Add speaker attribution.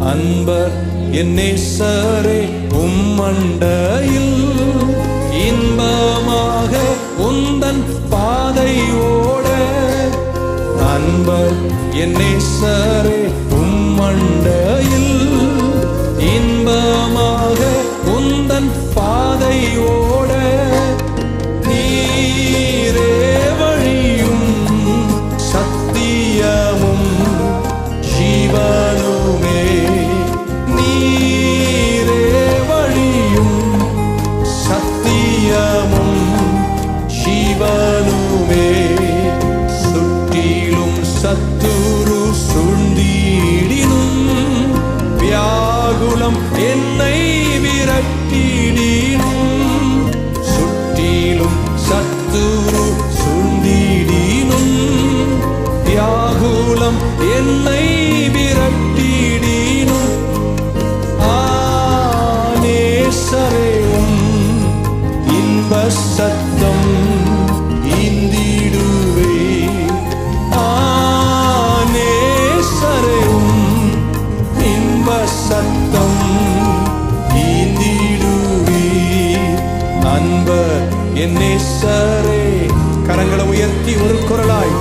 Speaker 1: அன்பர் என் நேசரே உம்மண்டையில் இன்பமாக உந்தன் பாதை ஓட. அன்பர் என் நேசரே உம்மண்டையில் இன்பமாக உந்தன் பாதை ஓட. நீரே வழியும் சத்தியமும் ஜீவனுமே. நீரே வழியும் சத்தியமும் ஜீவனுமே. சுற்றிலும் சத்துரு சுண்டிடினும் வியாகுலம் என்னை விரட்டிடினும். சுற்றிலும் சத்துரு சுண்டிடினும் வியாகுலம் என்னை விரட்டிடினும். நேசரேவும் இன்ப சத்தம் இந்திடுவே. நேசரேவும் இன்ப சத்தம் இந்திடுவே. அன்பர் என் நேசரே. கரங்களை உயர்த்தி ஒரு குரலாய்